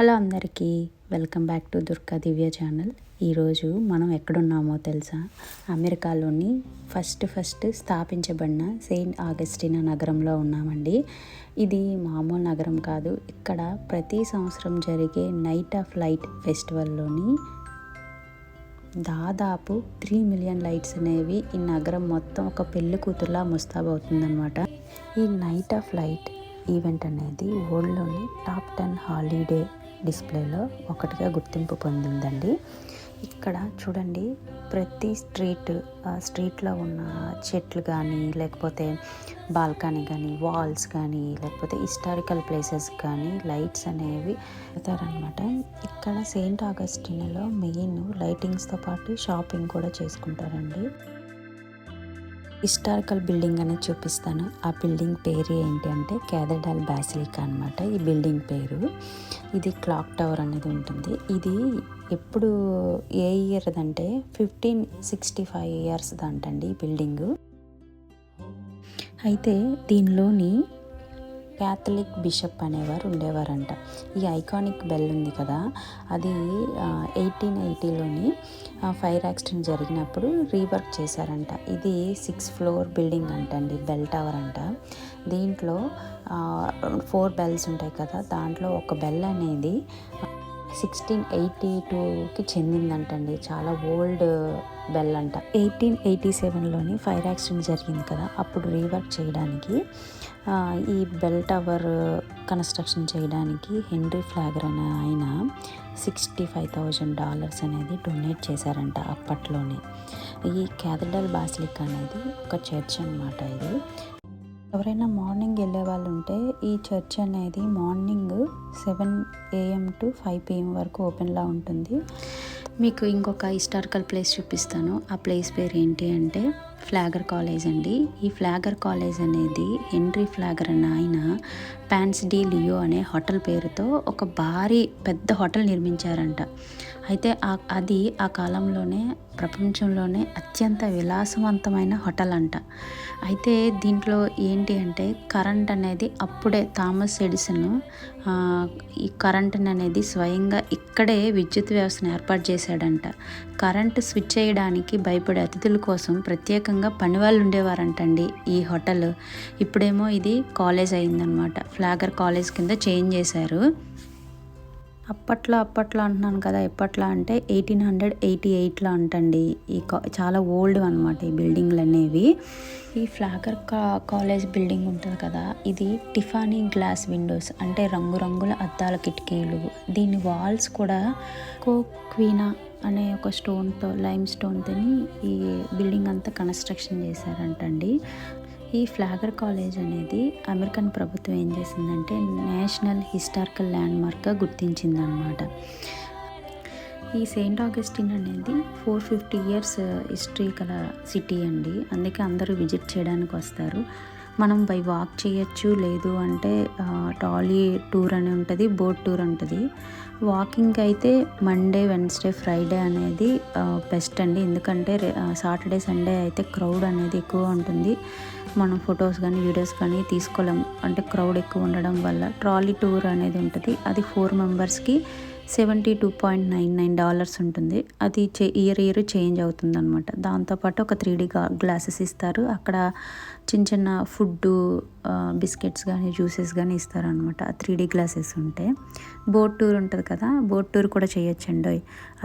Hello అందరికీ, welcome back to Durga Divya channel. ఈరోజు మనం ఎక్కడున్నామో తెలుసా? అమెరికాలోని ఫస్ట్ స్థాపించబడిన సెయింట్ ఆగస్టినా నగరంలో ఉన్నామండి. ఇది మామూలు నగరం కాదు. ఇక్కడ ప్రతి సంవత్సరం జరిగే నైట్ ఆఫ్ లైట్ ఫెస్టివల్లోని దాదాపు 3 మిలియన్ లైట్స్ అనేవి ఈ నగరం మొత్తం ఒక పెళ్లి కూతురులా ముస్తాబవుతుందన్నమాట. ఈ నైట్ ఆఫ్ లైట్ ఈవెంట్ అనేది వరల్డ్లోని టాప్ 10 హాలిడే డిస్ప్లేలో ఒకటిగా గుర్తింపు పొందిందండి. ఇక్కడ చూడండి, ప్రతి స్ట్రీట్లో ఉన్న చెట్లు కానీ, లేకపోతే బాల్కనీ కానీ, వాల్స్ కానీ, లేకపోతే హిస్టారికల్ ప్లేసెస్ కానీ లైట్స్ అనేవి పెడతారనమాట. ఇక్కడ సెయింట్ ఆగస్టినాలో మెయిన్ లైటింగ్స్తో పాటు షాపింగ్ కూడా చేసుకుంటారండి. హిస్టారికల్ బిల్డింగ్ అనేది చూపిస్తాను. ఆ బిల్డింగ్ పేరు ఏంటి అంటే క్యాథడ్రల్ బాసిలికా అనమాట. ఈ బిల్డింగ్ పేరు. ఇది క్లాక్ టవర్ అనేది ఉంటుంది. ఇది ఎప్పుడు ఏ ఇయర్దంటే 1565 ఇయర్స్ దంటండి ఈ బిల్డింగు. అయితే దీనిలోని క్యాథలిక్ బిషప్ అనేవారు ఉండేవారంట. ఈ ఐకానిక్ బెల్ ఉంది కదా, అది 1880లోని ఫైర్ యాక్సిడెంట్ జరిగినప్పుడు రీవర్క్ చేశారంట. ఇది 6th floor బిల్డింగ్ అంటండి, బెల్ టవర్ అంట. దీంట్లో 4 బెల్స్ ఉంటాయి కదా, దాంట్లో ఒక బెల్ అనేది 1682కి చెందిందంటండి. చాలా ఓల్డ్ బెల్ అంట. 1887లోని ఫైర్ యాక్సిడెంట్ జరిగింది కదా, అప్పుడు రీవర్క్ చేయడానికి ఈ బెల్ టవర్ కన్స్ట్రక్షన్ చేయడానికి హెన్రీ ఫ్లాగర్ అనే ఆయన $65,000 అనేది డొనేట్ చేశారంట అప్పట్లోనే. ఈ క్యాథడ్రల్ బాసిలికా అనేది ఒక చర్చ్ అన్నమాట. ఇది ఎవరైనా మార్నింగ్ వెళ్ళే వాళ్ళు ఉంటే ఈ చర్చ్ అనేది మార్నింగ్ 7 AM to 5 PM వరకు ఓపెన్లా ఉంటుంది. మీకు ఇంకొక హిస్టారికల్ ప్లేస్ చూపిస్తాను. ఆ ప్లేస్ పేరు ఏంటి అంటే ఫ్లాగర్ కాలేజ్ అండి. ఈ ఫ్లాగర్ కాలేజ్ అనేది హెన్రీ ఫ్లాగర్ అనే ఆయన పాన్స్ డి లియో అనే హోటల్ పేరుతో ఒక భారీ పెద్ద హోటల్ నిర్మించారంట. అయితే అది ఆ కాలంలోనే ప్రపంచంలోనే అత్యంత విలాసవంతమైన హోటల్ అంట. అయితే దీంట్లో ఏంటి అంటే కరెంట్ అనేది అప్పుడే థామస్ ఎడిసన్ ఈ కరెంట్ అనేది స్వయంగా ఇక్కడే విద్యుత్ వ్యవస్థను ఏర్పాటు చేశాడంట. కరెంటు స్విచ్ చేయడానికి భయపడే అతిథుల కోసం ప్రత్యేకంగా పనివాళ్ళు ఉండేవారంటండి ఈ హోటల్. ఇప్పుడేమో ఇది కాలేజ్ అయిందనమాట. ఫ్లాగర్ కాలేజ్ కింద చేంజ్ చేశారు. అప్పట్లో అంటున్నాను కదా, ఎప్పట్లో అంటే 1888లో అంటండి. చాలా ఓల్డ్ అనమాట ఈ బిల్డింగ్లు అనేవి. ఈ ఫ్లాగర్ కాలేజ్ బిల్డింగ్ ఉంటుంది కదా, ఇది టిఫానీ గ్లాస్ విండోస్ అంటే రంగురంగుల అద్దాల కిటికీలు. దీని వాల్స్ కూడా క్వీనా అనే ఒక లైమ్ స్టోన్తో ఈ బిల్డింగ్ అంతా కన్స్ట్రక్షన్ చేశారంటండి. ఈ ఫ్లాగర్ కాలేజ్ అనేది అమెరికన్ ప్రభుత్వం ఏం చేసిందంటే నేషనల్ హిస్టారికల్ ల్యాండ్మార్క్గా గుర్తించిందనమాట. ఈ సెయింట్ ఆగస్టిన్ అనేది 450 years హిస్టరీ గల సిటీ అండి. అందుకే అందరూ విజిట్ చేయడానికి వస్తారు. మనం బై వాక్ చేయొచ్చు, లేదు అంటే ట్రాలీ టూర్ అని ఉంటుంది, బోట్ టూర్ ఉంటుంది. వాకింగ్ అయితే మండే, వెన్స్డే, ఫ్రైడే అనేది బెస్ట్ అండి. ఎందుకంటే సాటర్డే, సండే అయితే క్రౌడ్ అనేది ఎక్కువ ఉంటుంది. మనం ఫొటోస్ కానీ వీడియోస్ కానీ తీసుకోలేం, అంటే క్రౌడ్ ఎక్కువ ఉండడం వల్ల. ట్రాలీ టూర్ అనేది ఉంటుంది. అది 4 మెంబర్స్కి $72.99 ఉంటుంది. అది ఇయర్ చేంజ్ అవుతుంది అనమాట. దాంతోపాటు ఒక 3D గ్లాసెస్ ఇస్తారు. అక్కడ చిన్న ఫుడ్డు, బిస్కెట్స్ కానీ జ్యూసెస్ కానీ ఇస్తారనమాట. 3D గ్లాసెస్ ఉంటే. బోట్ టూర్ ఉంటుంది కదా, బోట్ టూర్ కూడా చేయొచ్చండి.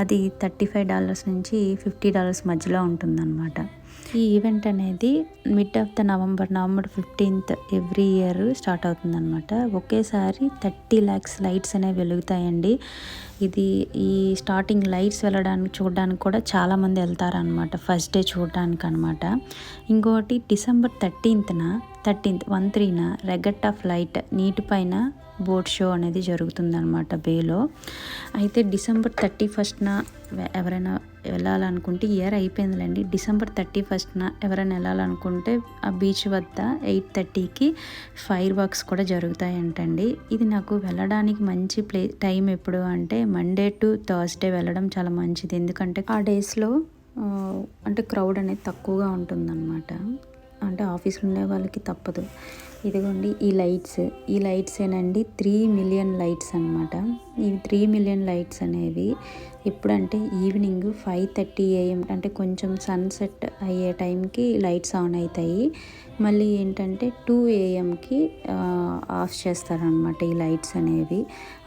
అది $35 నుంచి $50 మధ్యలో ఉంటుందన్నమాట. ఈ ఈవెంట్ అనేది mid of the November 15th every year start అవుతుందన్నమాట. ఒకేసారి 30 lakhs లైట్స్ అనేవి వెలుగుతాయండి. ఈ స్టార్టింగ్ లైట్స్ చూడడానికి కూడా చాలామంది వెళ్తారనమాట, ఫస్ట్ డే చూడడానికి అనమాట. ఇంకోటి December 13th regatta of light నీటిపైన బోట్ షో అనేది జరుగుతుందన్నమాట బేలో. అయితే డిసెంబర్ 31st ఎవరైనా వెళ్ళాలనుకుంటే, ఇయర్ అయిపోయిందిలేండి, డిసెంబర్ 31st ఎవరైనా వెళ్ళాలనుకుంటే ఆ బీచ్ వద్ద 8:30కి ఫైర్ వర్క్స్ కూడా జరుగుతాయంటండి. ఇది నాకు వెళ్ళడానికి మంచి టైం ఎప్పుడు అంటే మండే టు థర్స్డే వెళ్ళడం చాలా మంచిది. ఎందుకంటే ఆ డేస్లో అంటే క్రౌడ్ అనేది తక్కువగా ఉంటుందన్నమాట. అంటే ఆఫీస్లో ఉండే వాళ్ళకి తప్పదు. ఇదిగోండి ఈ లైట్స్ ఏనండి 3 మిలియన్ లైట్స్ అనమాట. ఈ 3 మిలియన్ లైట్స్ అనేవి ఎప్పుడంటే ఈవినింగ్ 5:30 AM అంటే కొంచెం సన్సెట్ అయ్యే టైంకి లైట్స్ ఆన్ అవుతాయి. మళ్ళీ ఏంటంటే 2 AMకి ఆఫ్ చేస్తారనమాట ఈ లైట్స్ అనేవి.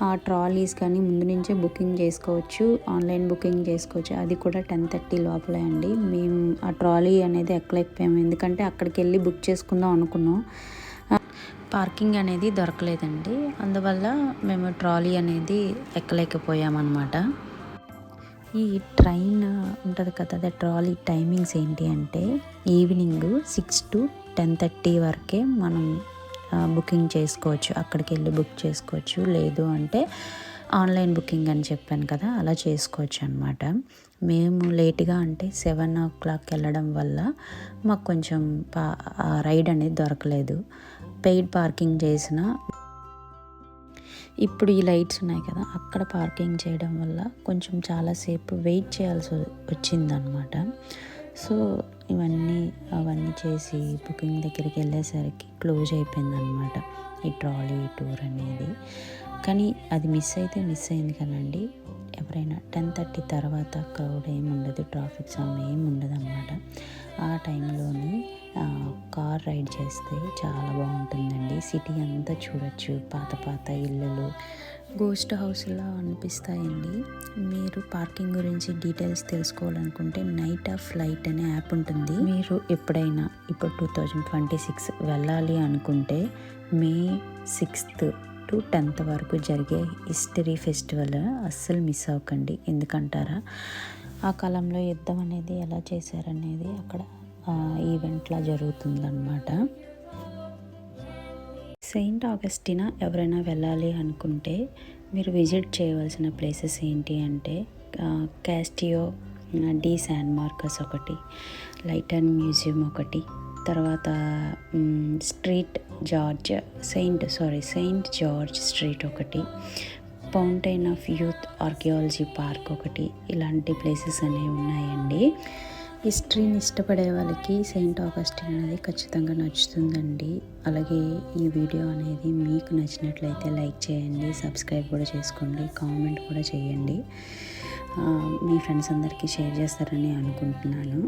ఆ ట్రాలీస్ కానీ ముందు నుంచే బుకింగ్ చేసుకోవచ్చు, ఆన్లైన్ బుకింగ్ చేసుకోవచ్చు. అది కూడా 10:30 లోపలే అండి. మేము ఆ ట్రాలీ అనేది ఎక్కలేకపోయాము, ఎందుకంటే అక్కడికి వెళ్ళి బుక్ చేసుకుందాం అనుకున్నాం. పార్కింగ్ అనేది దొరకలేదండి, అందువల్ల మేము ట్రాలీ అనేది ఎక్కలేకపోయామన్నమాట. ఈ ట్రైన్ ఉంటుంది కదా, అదే ట్రాలీ టైమింగ్స్ ఏంటి అంటే ఈవినింగ్ 6 to 10:30 వరకే మనం బుకింగ్ చేసుకోవచ్చు, అక్కడికి వెళ్ళి బుక్ చేసుకోవచ్చు. లేదు అంటే ఆన్లైన్ బుకింగ్ అని చెప్పాను కదా, అలా చేసుకోవచ్చు అనమాట. మేము లేట్గా అంటే 7 o'clock వెళ్ళడం వల్ల మాకు కొంచెం రైడ్ అనేది దొరకలేదు. పెయిడ్ పార్కింగ్ చేసిన ఇప్పుడు ఈ లైట్స్ ఉన్నాయి కదా, అక్కడ పార్కింగ్ చేయడం వల్ల కొంచెం చాలాసేపు వెయిట్ చేయాల్సి వచ్చిందనమాట. సో అవన్నీ చేసి బుకింగ్ దగ్గరికి వెళ్ళేసరికి క్లోజ్ అయిపోయిందనమాట ఈ ట్రాలీ టూర్ అనేది. కానీ అది మిస్ అయింది కదండి. ఎవరైనా 10:30 తర్వాత క్రౌడ్ ఏమి ఉండదు, ట్రాఫిక్ జామ్ ఏమి ఉండదు అనమాట. ఆ టైంలోని కార్ రైడ్ చేస్తే చాలా బాగుంటుందండి. సిటీ అంతా చూడొచ్చు, పాత ఇల్లులు, గోస్ట్ హౌస్లా అనిపిస్తాయండి. మీరు పార్కింగ్ గురించి డీటెయిల్స్ తెలుసుకోవాలనుకుంటే నైట్ ఆఫ్ ఫ్లైట్ అనే యాప్ ఉంటుంది. మీరు ఎప్పుడైనా ఇప్పుడు 2026 వెళ్ళాలి అనుకుంటే May 6th to 10th వరకు జరిగే హిస్టరీ ఫెస్టివల్ అస్సలు మిస్ అవ్వకండి. ఎందుకంటారా, ఆ కాలంలో యుద్ధం అనేది ఎలా చేశారనేది అక్కడ ఈవెంట్లా జరుగుతుందన్నమాట. సెయింట్ ఆగస్టినా ఎవరైనా వెళ్ళాలి అనుకుంటే మీరు విజిట్ చేయవలసిన ప్లేసెస్ ఏంటి అంటే కాస్టియో డి శాన్ మార్కస్ ఒకటి, లైటన్ మ్యూజియం ఒకటి, తర్వాత సెయింట్ జార్జ్ స్ట్రీట్ ఒకటి, fountain of youth archaeology park ఒకటి, ఇలాంటి ప్లేసెస్ అనేవి ఉన్నాయండి. హిస్టరీని ఇష్టపడే వాళ్ళకి సెయింట్ ఆగస్టిన్ అనేది ఖచ్చితంగా నచ్చుతుందండి. అలాగే ఈ వీడియో అనేది మీకు నచ్చినట్లయితే లైక్ చేయండి, సబ్స్క్రైబ్ కూడా చేసుకోండి, కామెంట్ కూడా చేయండి. మీ ఫ్రెండ్స్ అందరికీ షేర్ చేస్తారని అనుకుంటున్నాను.